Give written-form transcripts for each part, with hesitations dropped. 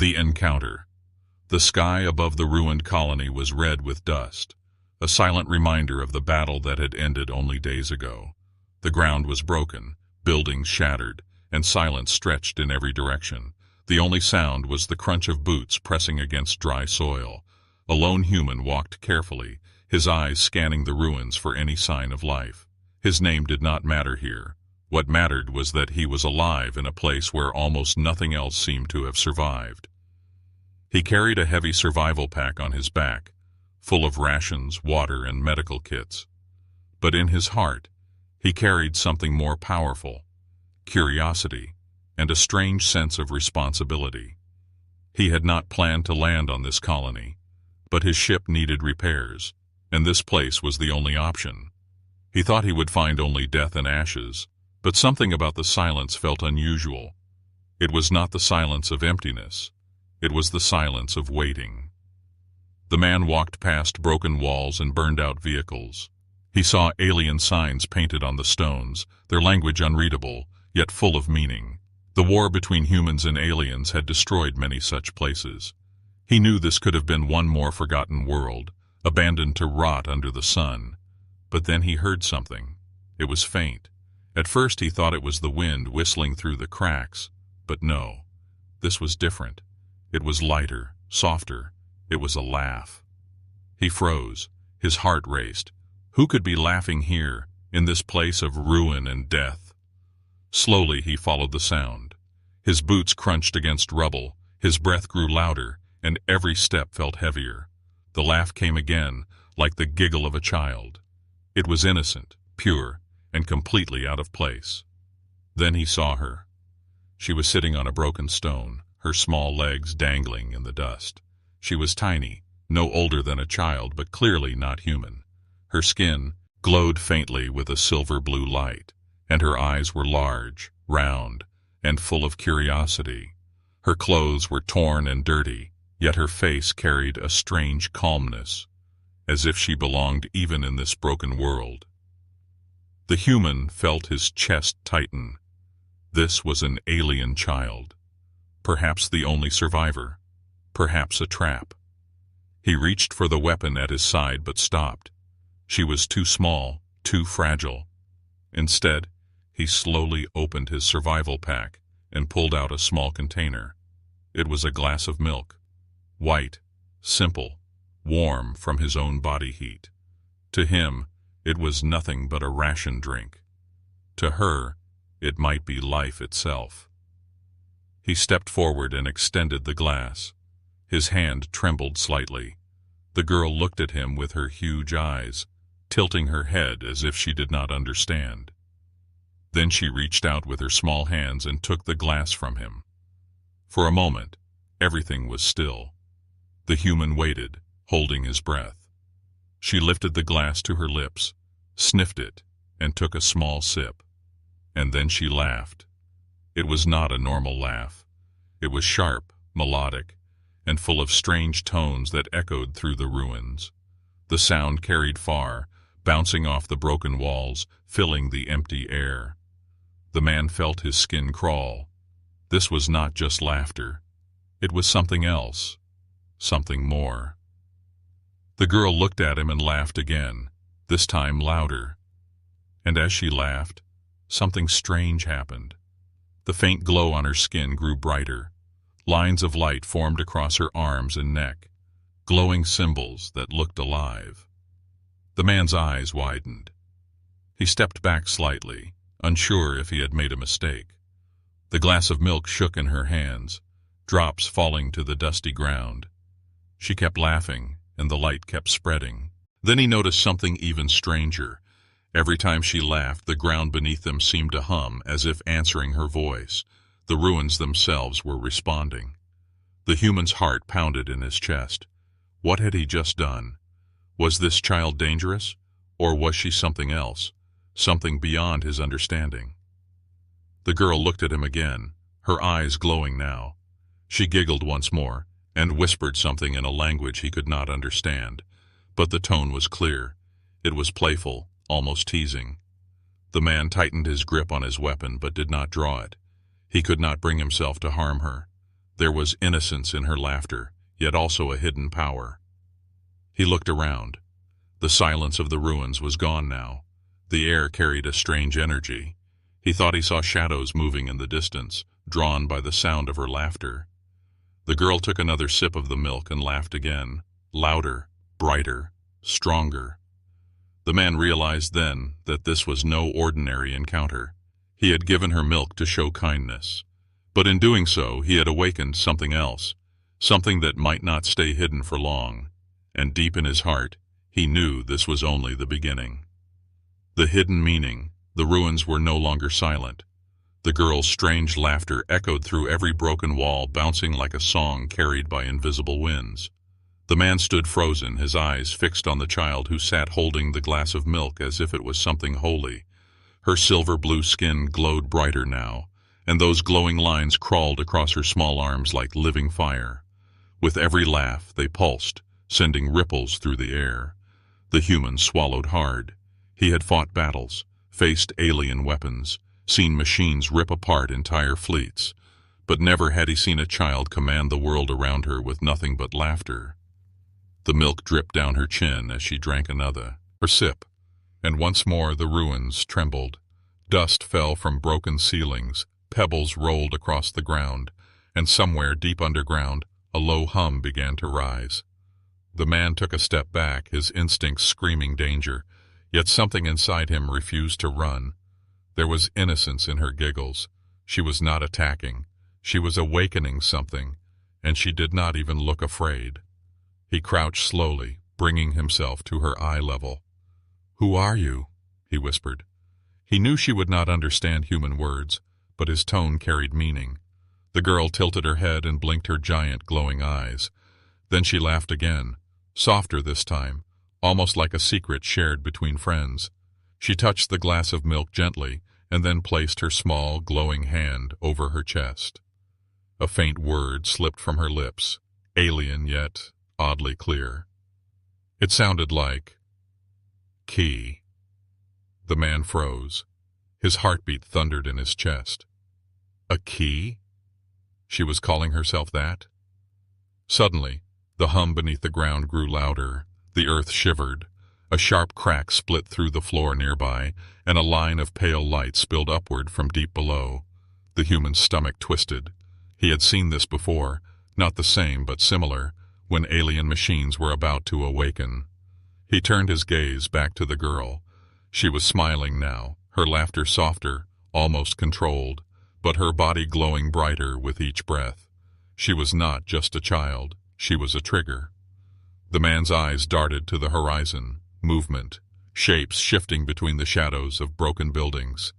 The encounter. The sky above the ruined colony was red with dust, a silent reminder of the battle that had ended only days ago. The ground was broken, buildings shattered, and silence stretched in every direction. The only sound was the crunch of boots pressing against dry soil. A lone human walked carefully, his eyes scanning the ruins for any sign of life. His name did not matter here. What mattered was that he was alive in a place where almost nothing else seemed to have survived. He carried a heavy survival pack on his back, full of rations, water, and medical kits. But in his heart, he carried something more powerful: curiosity and a strange sense of responsibility. He had not planned to land on this colony, but his ship needed repairs, and this place was the only option. He thought he would find only death and ashes, but something about the silence felt unusual. It was not the silence of emptiness. It was the silence of waiting. The man walked past broken walls and burned-out vehicles. He saw alien signs painted on the stones, their language unreadable, yet full of meaning. The war between humans and aliens had destroyed many such places. He knew this could have been one more forgotten world, abandoned to rot under the sun. But then he heard something. It was faint. At first he thought it was the wind whistling through the cracks, but no. This was different. It was lighter, softer. It was a laugh. He froze. His heart raced. Who could be laughing here, in this place of ruin and death? Slowly he followed the sound. His boots crunched against rubble, his breath grew louder, and every step felt heavier. The laugh came again, like the giggle of a child. It was innocent, pure, and completely out of place. Then he saw her. She was sitting on a broken stone, her small legs dangling in the dust. She was tiny, no older than a child, but clearly not human. Her skin glowed faintly with a silver-blue light, and her eyes were large, round, and full of curiosity. Her clothes were torn and dirty, yet her face carried a strange calmness, as if she belonged even in this broken world. The human felt his chest tighten. This was an alien child. Perhaps the only survivor. Perhaps a trap. He reached for the weapon at his side but stopped. She was too small, too fragile. Instead, he slowly opened his survival pack and pulled out a small container. It was a glass of milk. White, simple, warm from his own body heat. To him, it was nothing but a ration drink. To her, it might be life itself. He stepped forward and extended the glass. His hand trembled slightly. The girl looked at him with her huge eyes, tilting her head as if she did not understand. Then she reached out with her small hands and took the glass from him. For a moment, everything was still. The human waited, holding his breath. She lifted the glass to her lips, sniffed it, and took a small sip. And then she laughed. It was not a normal laugh. It was sharp, melodic, and full of strange tones that echoed through the ruins. The sound carried far, bouncing off the broken walls, filling the empty air. The man felt his skin crawl. This was not just laughter. It was something else, something more. The girl looked at him and laughed again, this time louder. And as she laughed, something strange happened. The faint glow on her skin grew brighter. Lines of light formed across her arms and neck, glowing symbols that looked alive. The man's eyes widened. He stepped back slightly, unsure if he had made a mistake. The glass of milk shook in her hands, drops falling to the dusty ground. She kept laughing, and the light kept spreading. Then he noticed something even stranger. Every time she laughed, the ground beneath them seemed to hum, as if answering her voice. The ruins themselves were responding. The human's heart pounded in his chest. What had he just done? Was this child dangerous? Or was she something else? Something beyond his understanding? The girl looked at him again, her eyes glowing now. She giggled once more, and whispered something in a language he could not understand. But the tone was clear. It was playful, almost teasing. The man tightened his grip on his weapon, but did not draw it. He could not bring himself to harm her. There was innocence in her laughter, yet also a hidden power. He looked around. The silence of the ruins was gone now. The air carried a strange energy. He thought he saw shadows moving in the distance, drawn by the sound of her laughter. The girl took another sip of the milk and laughed again, louder, brighter, stronger. The man realized then that this was no ordinary encounter. He had given her milk to show kindness. But in doing so, he had awakened something else, something that might not stay hidden for long. And deep in his heart, he knew this was only the beginning. The hidden meaning, the ruins were no longer silent. The girl's strange laughter echoed through every broken wall, bouncing like a song carried by invisible winds. The man stood frozen, his eyes fixed on the child who sat holding the glass of milk as if it was something holy. Her silver-blue skin glowed brighter now, and those glowing lines crawled across her small arms like living fire. With every laugh, they pulsed, sending ripples through the air. The human swallowed hard. He had fought battles, faced alien weapons, seen machines rip apart entire fleets, but never had he seen a child command the world around her with nothing but laughter. The milk dripped down her chin as she drank another sip, and once more the ruins trembled. Dust fell from broken ceilings, pebbles rolled across the ground, and somewhere deep underground, a low hum began to rise. The man took a step back, his instincts screaming danger, yet something inside him refused to run. There was innocence in her giggles. She was not attacking. She was awakening something, and she did not even look afraid. He crouched slowly, bringing himself to her eye level. "Who are you?" he whispered. He knew she would not understand human words, but his tone carried meaning. The girl tilted her head and blinked her giant glowing eyes. Then she laughed again, softer this time, almost like a secret shared between friends. She touched the glass of milk gently and then placed her small, glowing hand over her chest. A faint word slipped from her lips, alien yet oddly clear. It sounded like key. The man froze. His heartbeat thundered in his chest. A key? She was calling herself that? Suddenly, the hum beneath the ground grew louder. The earth shivered. A sharp crack split through the floor nearby, and a line of pale light spilled upward from deep below. The human's stomach twisted. He had seen this before, not the same but similar, when alien machines were about to awaken. He turned his gaze back to the girl. She was smiling now, her laughter softer, almost controlled, but her body glowing brighter with each breath. She was not just a child, she was a trigger. The man's eyes darted to the horizon, movement, shapes shifting between the shadows of broken buildings.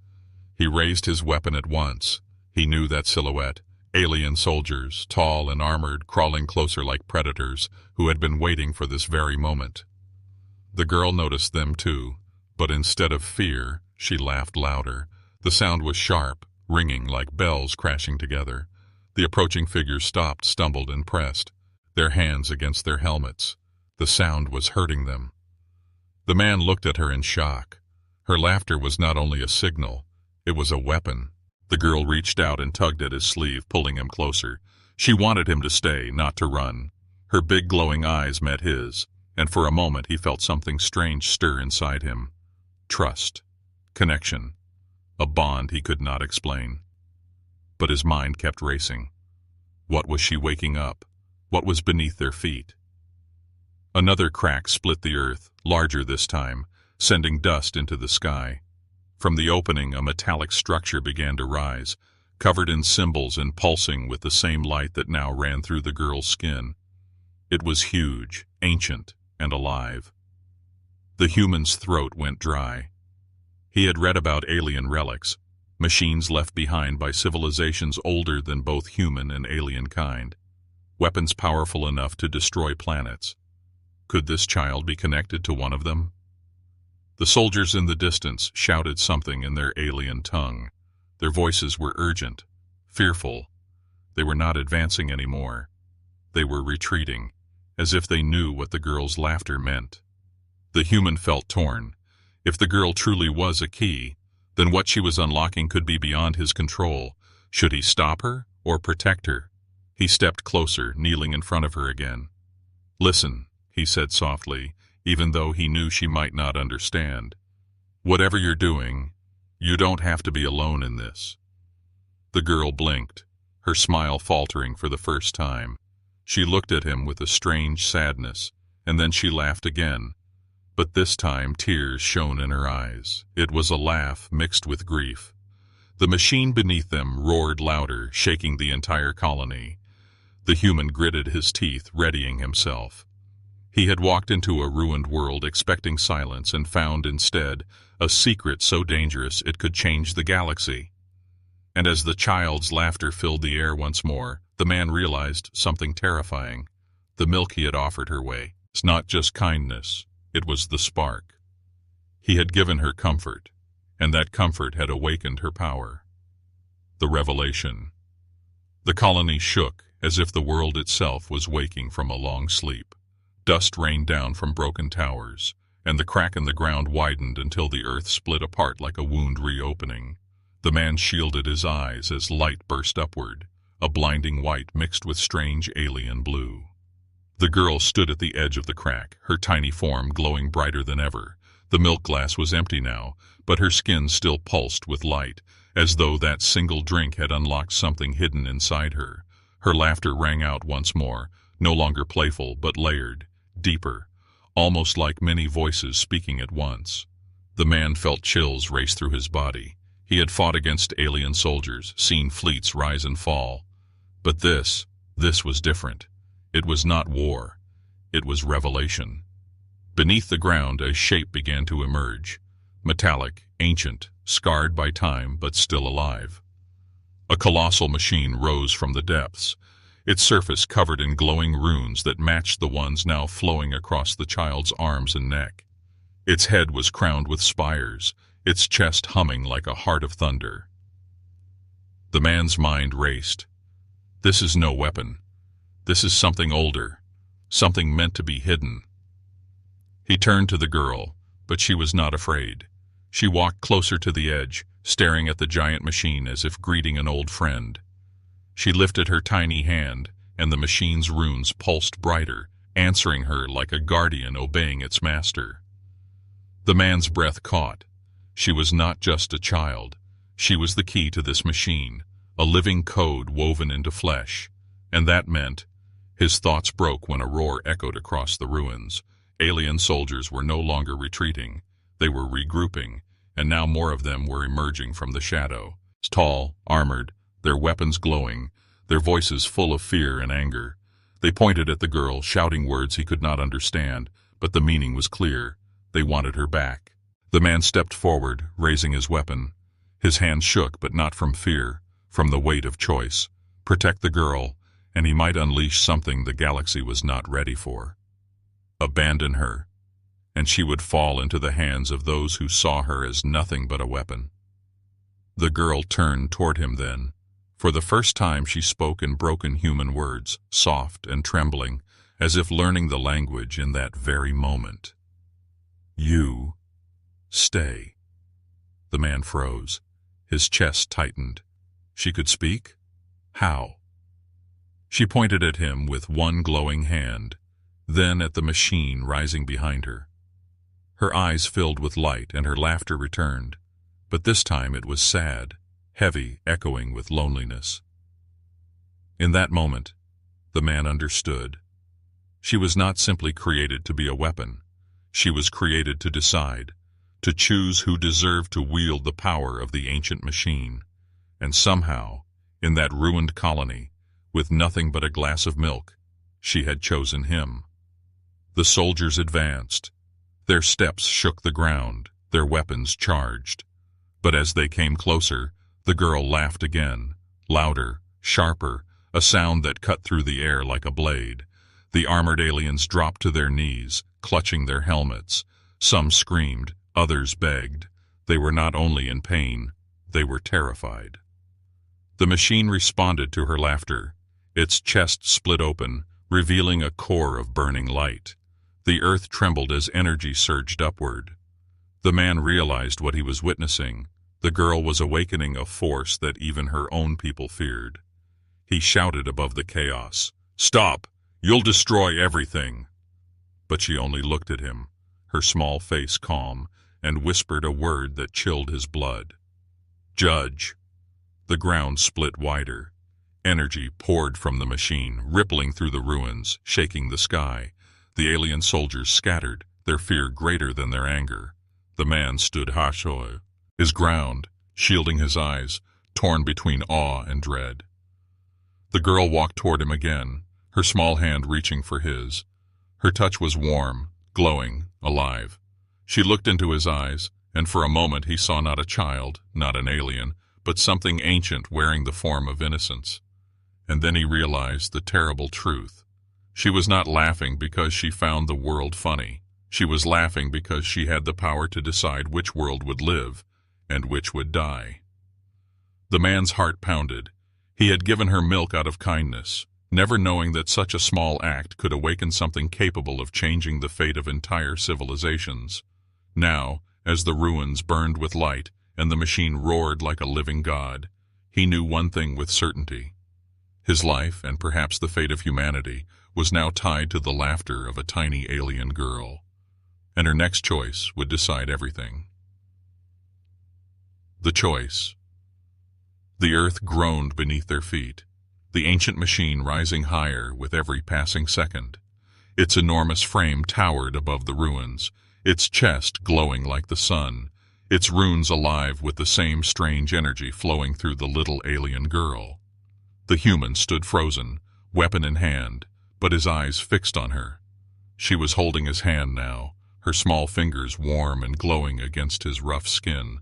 He raised his weapon at once. He knew that silhouette, alien soldiers, tall and armored, crawling closer like predators who had been waiting for this very moment. The girl noticed them too, but instead of fear, she laughed louder. The sound was sharp, ringing like bells crashing together. The approaching figures stopped, stumbled, and pressed, their hands against their helmets. The sound was hurting them. The man looked at her in shock. Her laughter was not only a signal, it was a weapon. The girl reached out and tugged at his sleeve, pulling him closer. She wanted him to stay, not to run. Her big glowing eyes met his, and for a moment he felt something strange stir inside him. Trust. Connection. A bond he could not explain. But his mind kept racing. What was she waking up? What was beneath their feet? Another crack split the earth, larger this time, sending dust into the sky. From the opening, a metallic structure began to rise, covered in symbols and pulsing with the same light that now ran through the girl's skin. It was huge, ancient, and alive. The human's throat went dry. He had read about alien relics, machines left behind by civilizations older than both human and alien kind, weapons powerful enough to destroy planets. Could this child be connected to one of them? The soldiers in the distance shouted something in their alien tongue. Their voices were urgent, fearful. They were not advancing anymore. They were retreating, as if they knew what the girl's laughter meant. The human felt torn. If the girl truly was a key, then what she was unlocking could be beyond his control. Should he stop her or protect her? He stepped closer, kneeling in front of her again. "Listen," he said softly, even though he knew she might not understand. "Whatever you're doing, you don't have to be alone in this." The girl blinked, her smile faltering for the first time. She looked at him with a strange sadness, and then she laughed again. But this time tears shone in her eyes. It was a laugh mixed with grief. The machine beneath them roared louder, shaking the entire colony. The human gritted his teeth, readying himself. He had walked into a ruined world expecting silence and found instead a secret so dangerous it could change the galaxy. And as the child's laughter filled the air once more, the man realized something terrifying. The milk he had offered her way was not just kindness, it was the spark. He had given her comfort, and that comfort had awakened her power. The revelation. The colony shook as if the world itself was waking from a long sleep. Dust rained down from broken towers, and the crack in the ground widened until the earth split apart like a wound reopening. The man shielded his eyes as light burst upward, a blinding white mixed with strange alien blue. The girl stood at the edge of the crack, her tiny form glowing brighter than ever. The milk glass was empty now, but her skin still pulsed with light, as though that single drink had unlocked something hidden inside her. Her laughter rang out once more, no longer playful but layered, deeper, almost like many voices speaking at once. The man felt chills race through his body. He had fought against alien soldiers, seen fleets rise and fall. But this was different. It was not war. It was revelation. Beneath the ground, a shape began to emerge. Metallic, ancient, scarred by time, but still alive. A colossal machine rose from the depths, its surface covered in glowing runes that matched the ones now flowing across the child's arms and neck. Its head was crowned with spires, its chest humming like a heart of thunder. The man's mind raced. This is no weapon. This is something older, something meant to be hidden. He turned to the girl, but she was not afraid. She walked closer to the edge, staring at the giant machine as if greeting an old friend. She lifted her tiny hand, and the machine's runes pulsed brighter, answering her like a guardian obeying its master. The man's breath caught. She was not just a child. She was the key to this machine, a living code woven into flesh. And that meant... His thoughts broke when a roar echoed across the ruins. Alien soldiers were no longer retreating. They were regrouping, and now more of them were emerging from the shadow. Tall, armored, their weapons glowing, their voices full of fear and anger. They pointed at the girl, shouting words he could not understand, but the meaning was clear. They wanted her back. The man stepped forward, raising his weapon. His hand shook, but not from fear, from the weight of choice. Protect the girl, and he might unleash something the galaxy was not ready for. Abandon her, and she would fall into the hands of those who saw her as nothing but a weapon. The girl turned toward him then. For the first time she spoke in broken human words, soft and trembling, as if learning the language in that very moment. "You stay." The man froze. His chest tightened. She could speak? How? She pointed at him with one glowing hand, then at the machine rising behind her. Her eyes filled with light and her laughter returned, but this time it was sad, heavy, echoing with loneliness. In that moment, the man understood. She was not simply created to be a weapon. She was created to decide, to choose who deserved to wield the power of the ancient machine. And somehow, in that ruined colony, with nothing but a glass of milk, she had chosen him. The soldiers advanced. Their steps shook the ground, their weapons charged. But as they came closer, the girl laughed again, louder, sharper, a sound that cut through the air like a blade. The armored aliens dropped to their knees, clutching their helmets. Some screamed, others begged. They were not only in pain, they were terrified. The machine responded to her laughter. Its chest split open, revealing a core of burning light. The earth trembled as energy surged upward. The man realized what he was witnessing. The girl was awakening a force that even her own people feared. He shouted above the chaos, "Stop! You'll destroy everything!" But she only looked at him, her small face calm, and whispered a word that chilled his blood. "Judge." The ground split wider. Energy poured from the machine, rippling through the ruins, shaking the sky. The alien soldiers scattered, their fear greater than their anger. The man stood HFY, his ground, shielding his eyes, torn between awe and dread. The girl walked toward him again, her small hand reaching for his. Her touch was warm, glowing, alive. She looked into his eyes, and for a moment he saw not a child, not an alien, but something ancient wearing the form of innocence. And then he realized the terrible truth. She was not laughing because she found the world funny. She was laughing because she had the power to decide which world would live and which would die. The man's heart pounded. He had given her milk out of kindness, never knowing that such a small act could awaken something capable of changing the fate of entire civilizations. Now, as the ruins burned with light and the machine roared like a living god, he knew one thing with certainty. His life, and perhaps the fate of humanity, was now tied to the laughter of a tiny alien girl. And her next choice would decide everything. The choice. The earth groaned beneath their feet, the ancient machine rising higher with every passing second. Its enormous frame towered above the ruins, its chest glowing like the sun, its runes alive with the same strange energy flowing through the little alien girl. The human stood frozen, weapon in hand, but his eyes fixed on her. She was holding his hand now, her small fingers warm and glowing against his rough skin.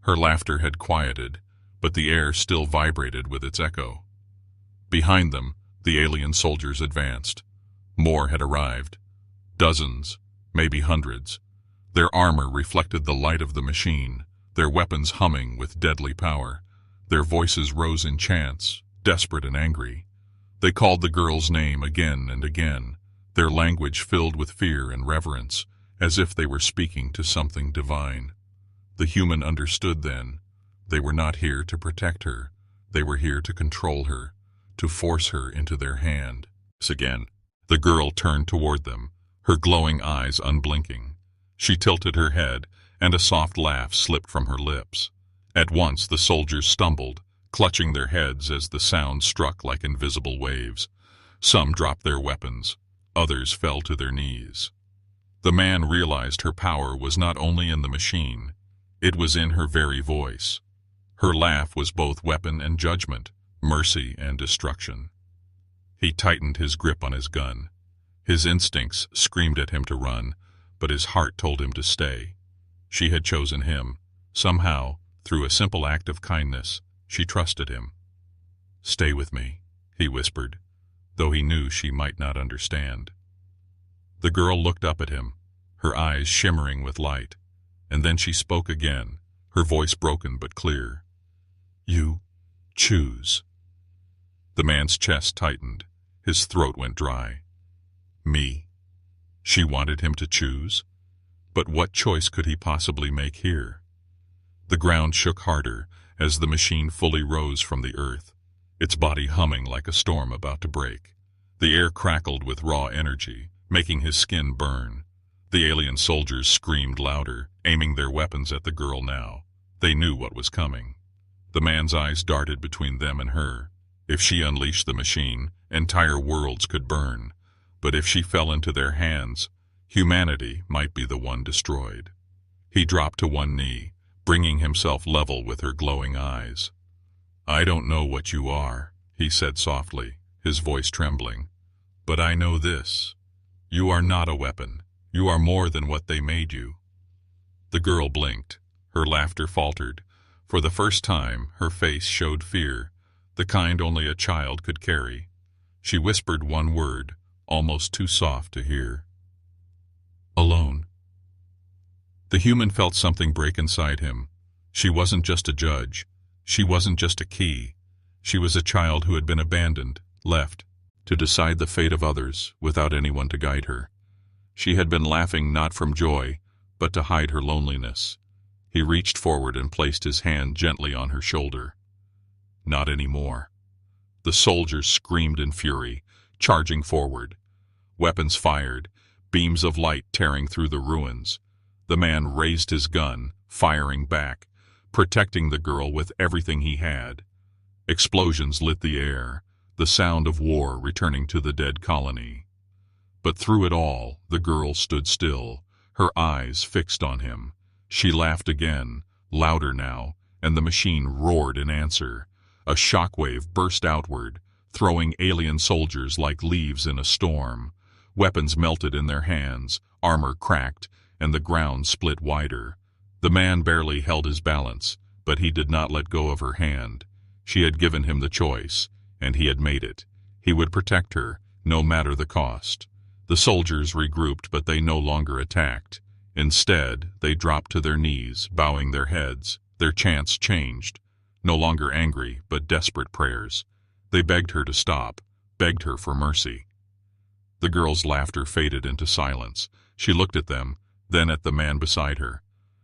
Her laughter had quieted, but the air still vibrated with its echo. Behind them, the alien soldiers advanced. More had arrived. Dozens, maybe hundreds. Their armor reflected the light of the machine, their weapons humming with deadly power. Their voices rose in chants, desperate and angry. They called the girl's name again and again, their language filled with fear and reverence, as if they were speaking to something divine. The human understood then. They were not here to protect her. They were here to control her, to force her into their hand. Again, the girl turned toward them, her glowing eyes unblinking. She tilted her head, and a soft laugh slipped from her lips. At once the soldiers stumbled, clutching their heads as the sound struck like invisible waves. Some dropped their weapons, others fell to their knees. The man realized her power was not only in the machine, it was in her very voice. Her laugh was both weapon and judgment, mercy and destruction. He tightened his grip on his gun. His instincts screamed at him to run, but his heart told him to stay. She had chosen him. Somehow, through a simple act of kindness, she trusted him. "Stay with me," he whispered, though he knew she might not understand. The girl looked up at him, her eyes shimmering with light, and then she spoke again, her voice broken but clear. "You choose." The man's chest tightened, his throat went dry. Me? She wanted him to choose? But what choice could he possibly make here? The ground shook harder as the machine fully rose from the earth, its body humming like a storm about to break. The air crackled with raw energy, making his skin burn. The alien soldiers screamed louder, aiming their weapons at the girl now. They knew what was coming. The man's eyes darted between them and her. If she unleashed the machine, entire worlds could burn. But if she fell into their hands, humanity might be the one destroyed. He dropped to one knee, bringing himself level with her glowing eyes. "I don't know what you are," he said softly, his voice trembling. "But I know this. You are not a weapon. You are more than what they made you." The girl blinked. Her laughter faltered. For the first time, her face showed fear, the kind only a child could carry. She whispered one word, almost too soft to hear. "Alone." The human felt something break inside him. She wasn't just a judge. She wasn't just a key. She was a child who had been abandoned, left, to decide the fate of others without anyone to guide her. She had been laughing not from joy, but to hide her loneliness. He reached forward and placed his hand gently on her shoulder. "Not anymore." The soldiers screamed in fury, charging forward. Weapons fired, beams of light tearing through the ruins. The man raised his gun, firing back, protecting the girl with everything he had. Explosions lit the air, the sound of war returning to the dead colony. But through it all, the girl stood still, her eyes fixed on him. She laughed again, louder now, and the machine roared in answer. A shockwave burst outward, throwing alien soldiers like leaves in a storm. Weapons melted in their hands, armor cracked, and the ground split wider. The man barely held his balance, but he did not let go of her hand. She had given him the choice, and he had made it. He would protect her, no matter the cost. The soldiers regrouped, but they no longer attacked. Instead, they dropped to their knees, bowing their heads. Their chants changed. No longer angry, but desperate prayers. They begged her to stop, begged her for mercy. The girl's laughter faded into silence. She looked at them, then at the man beside her.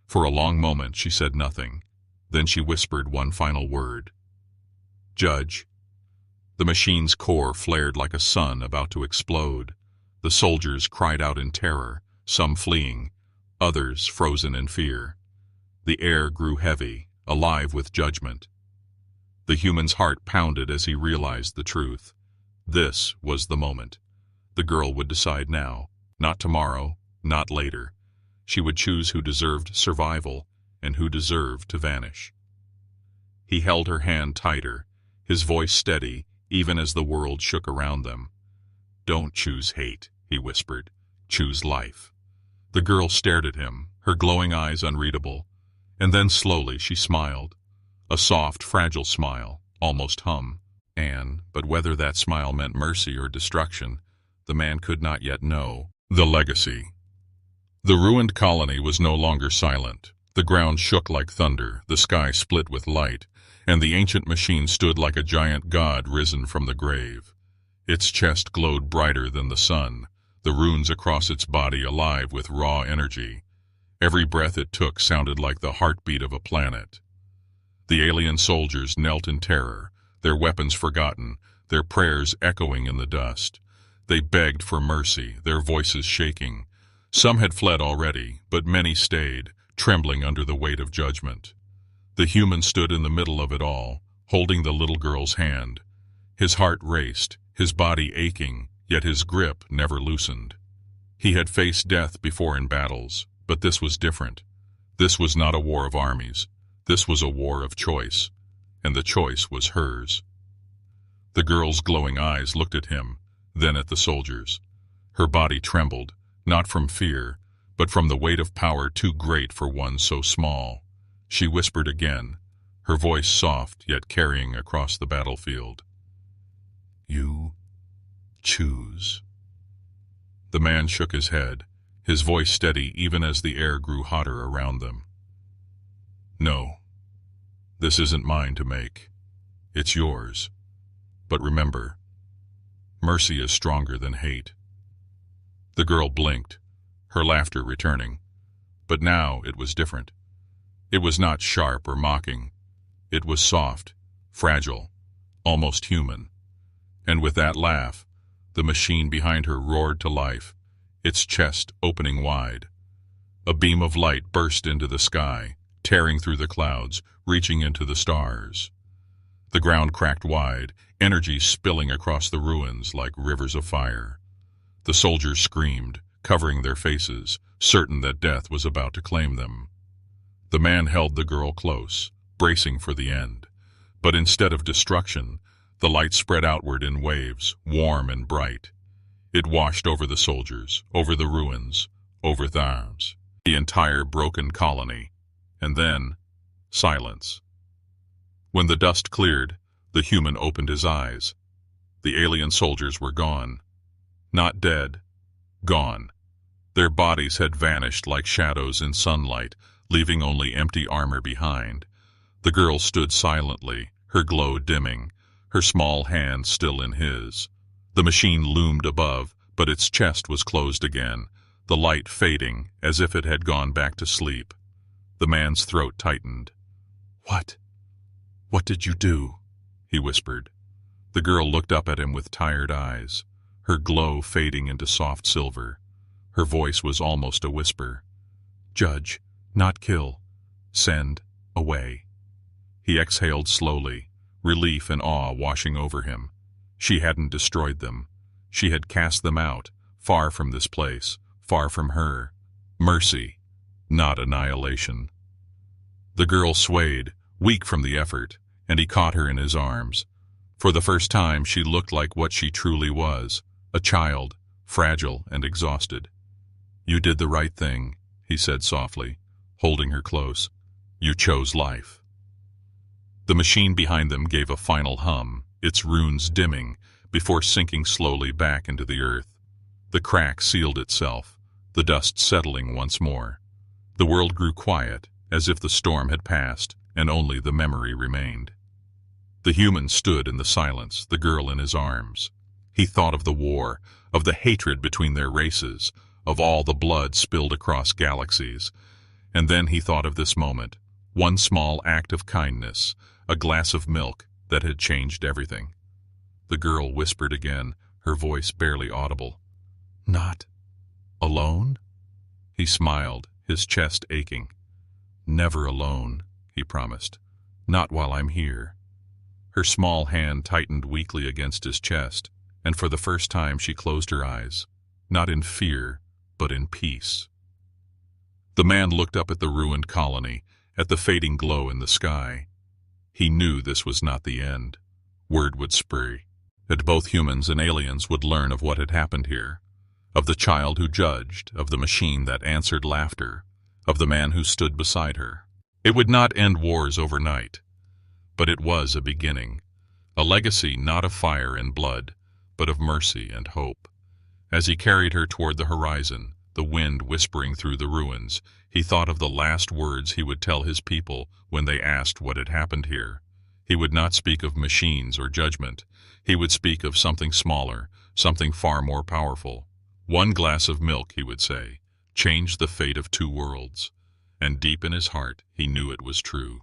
For a long moment she said nothing. Then she whispered one final word. "Judge." The machine's core flared like a sun about to explode. The soldiers cried out in terror, some fleeing, others frozen in fear. The air grew heavy, alive with judgment. The human's heart pounded as he realized the truth. This was the moment. The girl would decide now, not tomorrow, not later. She would choose who deserved survival and who deserved to vanish. He held her hand tighter, his voice steady, even as the world shook around them. "Don't choose hate," he whispered. "Choose life." The girl stared at him, her glowing eyes unreadable. And then slowly she smiled. A soft, fragile smile, almost hum. But whether that smile meant mercy or destruction, the man could not yet know. The legacy. The ruined colony was no longer silent. The ground shook like thunder, the sky split with light, and the ancient machine stood like a giant god risen from the grave. Its chest glowed brighter than the sun, the runes across its body alive with raw energy. Every breath it took sounded like the heartbeat of a planet. The alien soldiers knelt in terror, their weapons forgotten, their prayers echoing in the dust. They begged for mercy, their voices shaking. Some had fled already, but many stayed, trembling under the weight of judgment. The human stood in the middle of it all, holding the little girl's hand. His heart raced, his body aching, yet his grip never loosened. He had faced death before in battles, but this was different. This was not a war of armies. This was a war of choice, and the choice was hers. The girl's glowing eyes looked at him, then at the soldiers. Her body trembled, not from fear, but from the weight of power too great for one so small. She whispered again, her voice soft yet carrying across the battlefield. "You choose." The man shook his head, his voice steady even as the air grew hotter around them. "No, this isn't mine to make. It's yours. But remember, mercy is stronger than hate." The girl blinked, her laughter returning. But now it was different. It was not sharp or mocking. It was soft, fragile, almost human. And with that laugh, the machine behind her roared to life, its chest opening wide. A beam of light burst into the sky, tearing through the clouds, reaching into the stars. The ground cracked wide, energy spilling across the ruins like rivers of fire. The soldiers screamed, covering their faces, certain that death was about to claim them. The man held the girl close, bracing for the end. But instead of destruction, the light spread outward in waves, warm and bright. It washed over the soldiers, over the ruins, over Thars, the entire broken colony. And then, silence. When the dust cleared, the human opened his eyes. The alien soldiers were gone. Not dead. Gone. Their bodies had vanished like shadows in sunlight, leaving only empty armor behind. The girl stood silently, her glow dimming, her small hand still in his. The machine loomed above, but its chest was closed again, the light fading as if it had gone back to sleep. The man's throat tightened. What did you do?" he whispered. The girl looked up at him with tired eyes, her glow fading into soft silver. Her voice was almost a whisper. "Judge, not kill. Send away." He exhaled slowly, relief and awe washing over him. She hadn't destroyed them. She had cast them out, far from this place, far from her. Mercy, not annihilation. The girl swayed, weak from the effort, and he caught her in his arms. For the first time she looked like what she truly was, a child, fragile and exhausted. "You did the right thing," he said softly, holding her close. "You chose life." The machine behind them gave a final hum, its runes dimming, before sinking slowly back into the earth. The crack sealed itself, the dust settling once more. The world grew quiet, as if the storm had passed, and only the memory remained. The human stood in the silence, the girl in his arms. He thought of the war, of the hatred between their races, of all the blood spilled across galaxies. And then he thought of this moment, one small act of kindness, a glass of milk that had changed everything. The girl whispered again, her voice barely audible. "Not alone?" He smiled, his chest aching. "Never alone," he promised. "Not while I'm here." Her small hand tightened weakly against his chest, and for the first time she closed her eyes, not in fear, but in peace. The man looked up at the ruined colony, at the fading glow in the sky. He knew this was not the end. Word would spread, that both humans and aliens would learn of what had happened here, of the child who judged, of the machine that answered laughter, of the man who stood beside her. It would not end wars overnight, but it was a beginning, a legacy not of fire and blood, but of mercy and hope. As he carried her toward the horizon, the wind whispering through the ruins, he thought of the last words he would tell his people when they asked what had happened here. He would not speak of machines or judgment. He would speak of something smaller, something far more powerful. "One glass of milk," he would say, "changed the fate of two worlds." And deep in his heart, he knew it was true.